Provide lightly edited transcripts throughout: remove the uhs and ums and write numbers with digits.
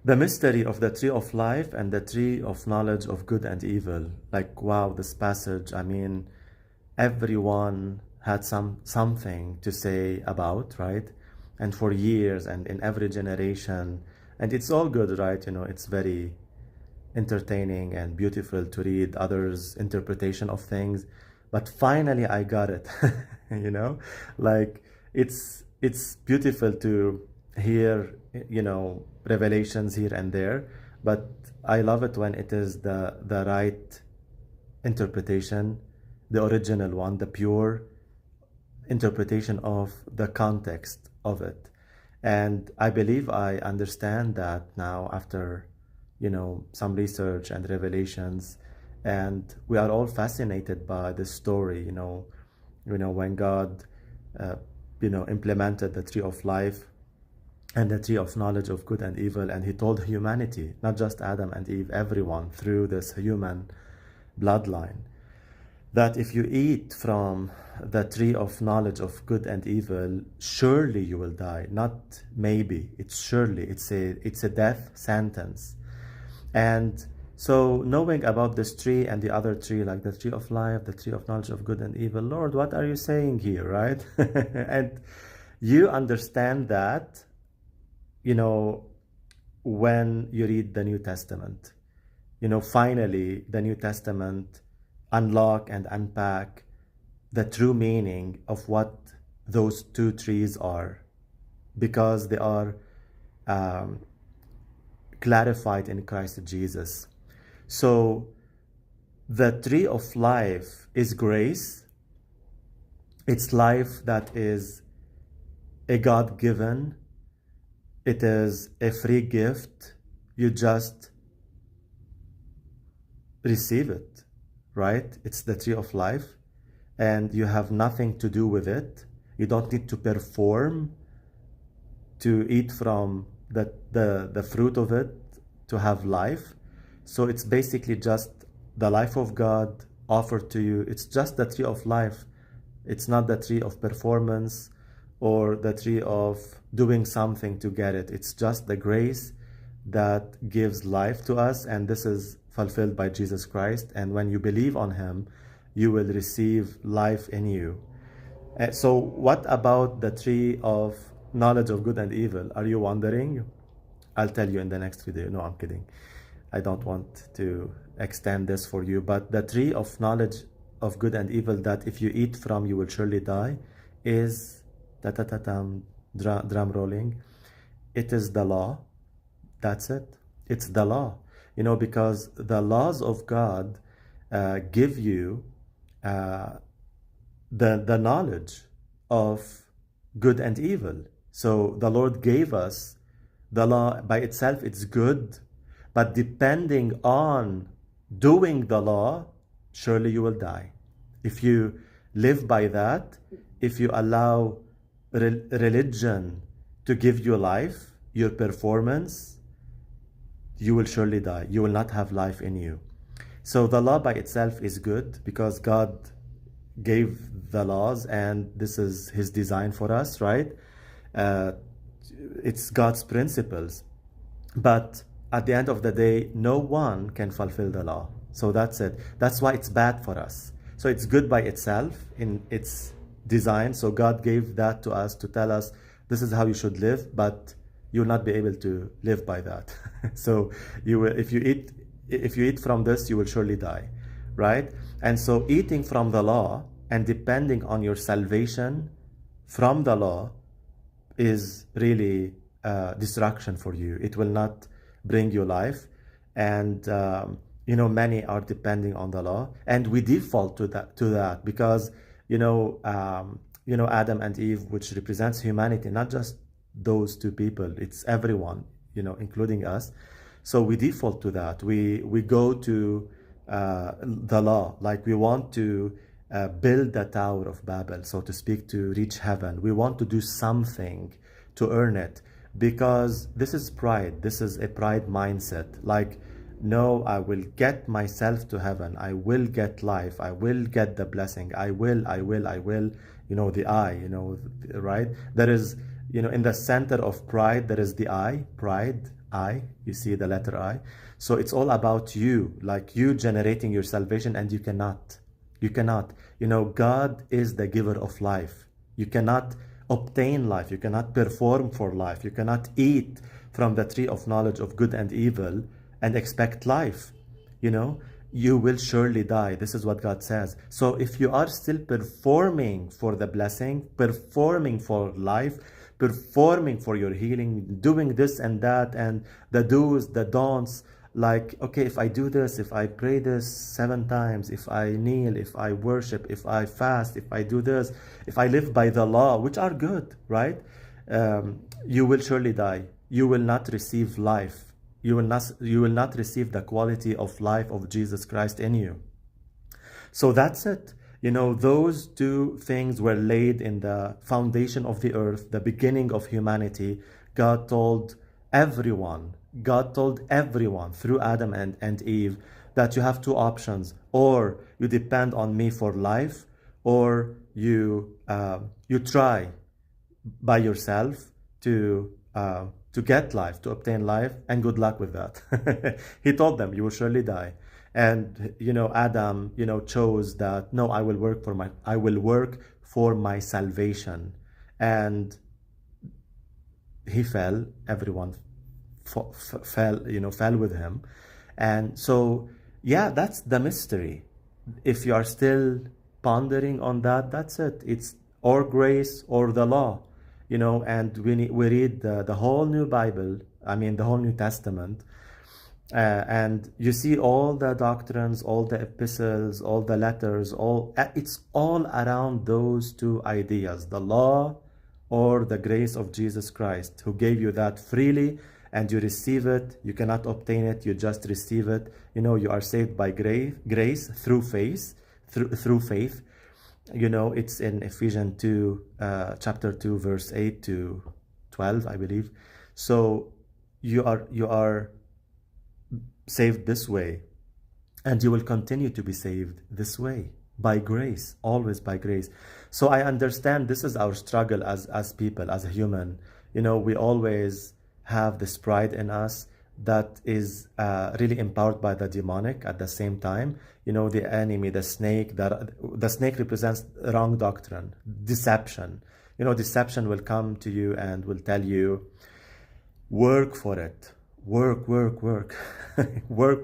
The mystery of the tree of life and the tree of knowledge of good and evil. Like, wow, this passage, I mean, everyone had something to say about, right? And for years and in every generation. And it's all good, right? It's very entertaining and beautiful to read others' interpretation of things. But finally I got it. you know, like it's beautiful to hear, revelations here and there, but I love it when it is the right interpretation, the original one, the pure interpretation of the context of it. And I believe I understand that now after, some research and revelations. And we are all fascinated by this story, when God, implemented the tree of life and the tree of knowledge of good and evil. And he told humanity, not just Adam and Eve, everyone through this human bloodline, that if you eat from the tree of knowledge of good and evil, surely you will die. Not maybe, it's surely. It's a death sentence. And so knowing about this tree and the other tree, like the tree of life, the tree of knowledge of good and evil, Lord, what are you saying here, right? And you understand that, when you read the New Testament. Finally, the New Testament unlock and unpack the true meaning of what those two trees are, because they are clarified in Christ Jesus. So the tree of life is grace. It's life that is a God-given. It is a free gift. You just receive it, right? It's the tree of life, and you have nothing to do with it. You don't need to perform to eat from the fruit of it to have life. So it's basically just the life of God offered to you. It's just the tree of life. It's not the tree of performance or the tree of doing something to get it. It's just the grace that gives life to us, and this is fulfilled by Jesus Christ. And when you believe on him, you will receive life in you. So what about the tree of knowledge of good and evil? Are you wondering? I'll tell you in the next video. No, I'm kidding. I don't want to extend this for you. But the tree of knowledge of good and evil that if you eat from, you will surely die, is, drum rolling, it is the law. That's it. It's the law. Because the laws of God give you the knowledge of good and evil. So the Lord gave us the law. By itself, it's good, but depending on doing the law, surely you will die. If you live by that, if you allow religion to give you life, your performance, you will surely die. You will not have life in you. So the law by itself is good because God gave the laws, and this is his design for us, right? It's God's principles. But at the end of the day, no one can fulfill the law. So that's it. That's why it's bad for us. So it's good by itself in its design. So God gave that to us to tell us this is how you should live, but you'll not be able to live by that. So you will, if you eat from this, you will surely die, right? And so eating from the law and depending on your salvation from the law is really destruction for you. It will not bring you life. And many are depending on the law, and we default to that because Adam and Eve, which represents humanity, not just those two people, it's everyone, including us. So we default to that. We go to the law, like we want to build the Tower of Babel, so to speak, to reach heaven. We want to do something to earn it, because this is pride. This is a pride mindset. Like, no, I will get myself to heaven. I will get life. I will get the blessing. I will. The I, right? There is, in the center of pride, there is the I, pride. I. You see the letter I. So it's all about you, like you generating your salvation, and you cannot. You cannot. You know, God is the giver of life. You cannot obtain life. You cannot perform for life. You cannot eat from the tree of knowledge of good and evil and expect life. You know, you will surely die. This is what God says. So if you are still performing for the blessing, performing for life, performing for your healing, doing this and that, and the do's, the don'ts, like, okay, if I do this, if I pray this 7 times, if I kneel, if I worship, if I fast, if I do this, if I live by the law, which are good, right? You will surely die. You will not receive life. You will not receive the quality of life of Jesus Christ in you. So that's it. You know, those 2 things were laid in the foundation of the earth, the beginning of humanity. God told everyone through Adam and Eve that you have 2 options: or you depend on me for life, or you try by yourself to get life, to obtain life, and good luck with that. He told them, you will surely die. And, you know, Adam, you know, chose that, no, I will work for my salvation. And he fell, everyone fell with him. And so, yeah, that's the mystery. If you are still pondering on that, that's it. It's or grace or the law. You know, and we read the whole New Bible, the whole New Testament, and you see all the doctrines, all the epistles, all the letters, it's all around those 2 ideas: the law or the grace of Jesus Christ, who gave you that freely, and you receive it. You cannot obtain it, you just receive it. You know, you are saved by grace through faith, through faith. You know, it's in Ephesians 2, chapter 2, verse 8 to 12, I believe. So you are saved this way, and you will continue to be saved this way, by grace, always by grace. So I understand this is our struggle as people, as a human. You know, we always have this pride in us that is really empowered by the demonic at the same time. You know, the enemy, the snake represents wrong doctrine, deception. You know, deception will come to you and will tell you, work for it, work, work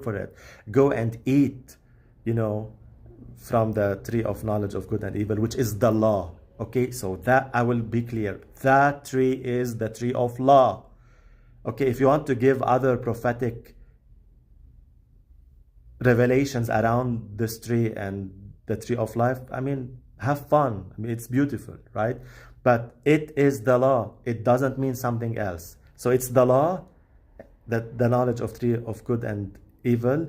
for it. Go and eat, you know, from the tree of knowledge of good and evil, which is the law. Okay, so that, I will be clear, that tree is the tree of law. Okay, if you want to give other prophetic revelations around this tree and the tree of life, have fun. It's beautiful, right? But it is the law. It doesn't mean something else. So it's the law, that the knowledge of tree of good and evil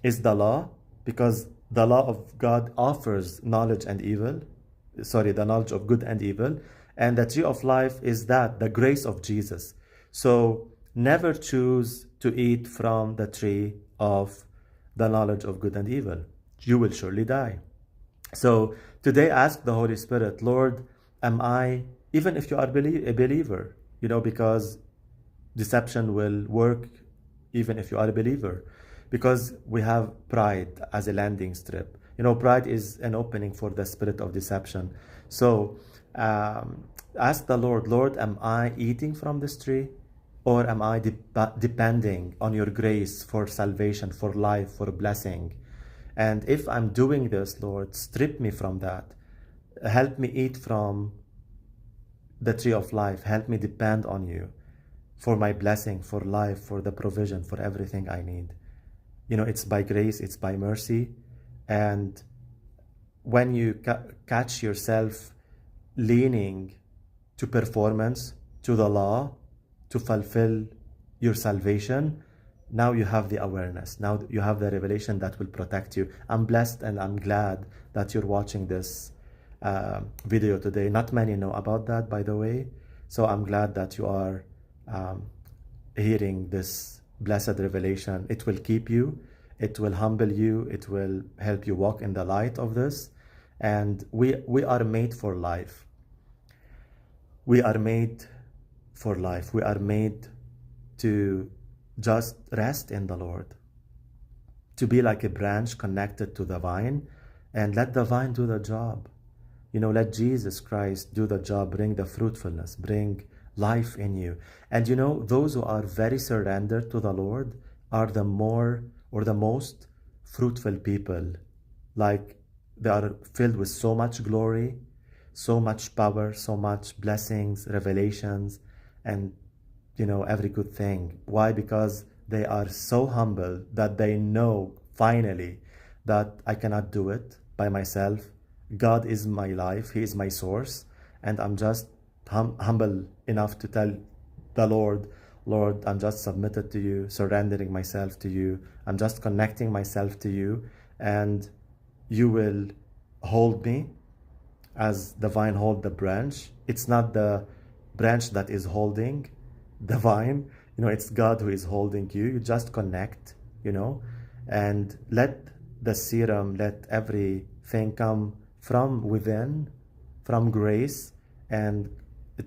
is the law, because the law of God offers knowledge and evil. Sorry, the knowledge of good and evil. And the tree of life is that, the grace of Jesus. So never choose to eat from the tree of the knowledge of good and evil. You will surely die. So today ask the Holy Spirit, Lord, am I, even if you are a believer, you know, because deception will work even if you are a believer, because we have pride as a landing strip. You know, pride is an opening for the spirit of deception. So ask the Lord, Lord, am I eating from this tree? Or am I depending on your grace for salvation, for life, for blessing? And if I'm doing this, Lord, strip me from that. Help me eat from the tree of life. Help me depend on you for my blessing, for life, for the provision, for everything I need. You know, it's by grace, it's by mercy. And when you catch yourself leaning to performance, to the law, to fulfill your salvation, now you have the awareness. Now you have the revelation that will protect you. I'm blessed and I'm glad that you're watching this video today. Not many know about that, by the way. So I'm glad that you are hearing this blessed revelation. It will keep you. It will humble you. It will help you walk in the light of this. And we are made for life. We are made for life. We are made to just rest in the Lord, to be like a branch connected to the vine, and let the vine do the job. Let Jesus Christ do the job, bring the fruitfulness, bring life in you. And those who are very surrendered to the Lord are the more or the most fruitful people. Like, they are filled with so much glory, so much power, so much blessings, revelations, and every good thing. Why? Because they are so humble that they know finally that I cannot do it by myself. God is my life, He is my source, and I'm just humble enough to tell the Lord, Lord, I'm just submitted to you, surrendering myself to you. I'm just connecting myself to you, and you will hold me as the vine hold the branch. It's not the branch that is holding the vine, it's God who is holding you. You just connect, and let the serum, let everything come from within, from grace, and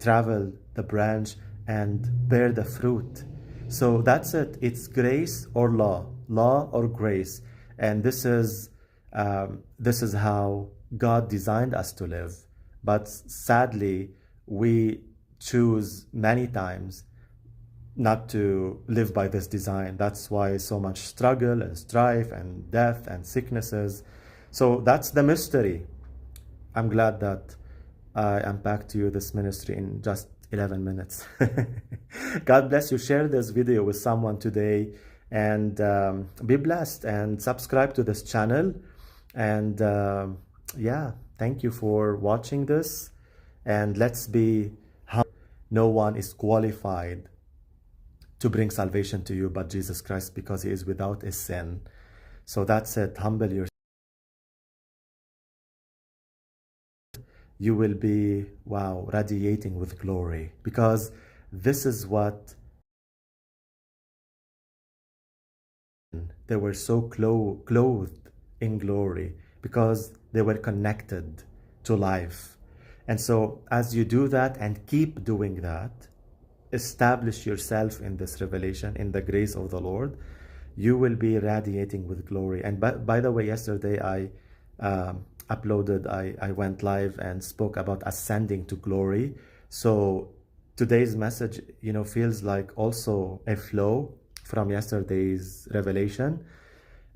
travel the branch and bear the fruit. So that's it. It's grace or law or grace. And this is how God designed us to live. But sadly, we choose many times not to live by this design. That's why so much struggle and strife and death and sicknesses. So that's the mystery. I'm glad that I unpacked to you this ministry in just 11 minutes. God bless you. Share this video with someone today, and be blessed, and subscribe to this channel. And yeah, thank you for watching this. And let's be humble. No one is qualified to bring salvation to you but Jesus Christ, because He is without a sin. So that's it. Humble yourself. You will be, wow, radiating with glory, because this is what they were so clothed in glory, because they were connected to life. And so as you do that and keep doing that, establish yourself in this revelation, in the grace of the Lord, you will be radiating with glory. And by the way, yesterday I I went live and spoke about ascending to glory. So today's message, feels like also a flow from yesterday's revelation.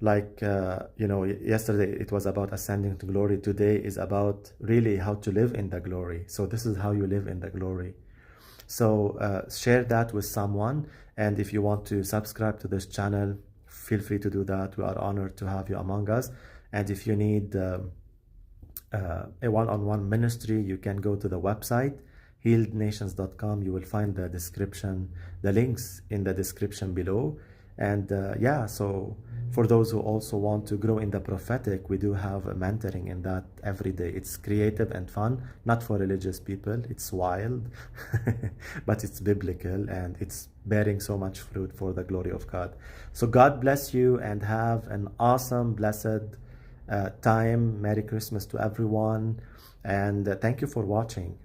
Like, yesterday it was about ascending to glory. Today is about really how to live in the glory. So this is how you live in the glory. So share that with someone. And if you want to subscribe to this channel, feel free to do that. We are honored to have you among us. And if you need a one-on-one ministry, you can go to the website, healednations.com. You will find the description, the links in the description below. And yeah, so for those who also want to grow in the prophetic, we do have a mentoring in that every day. It's creative and fun, not for religious people. It's wild, but it's biblical, and it's bearing so much fruit for the glory of God. So God bless you, and have an awesome, blessed time. Merry Christmas to everyone, and thank you for watching.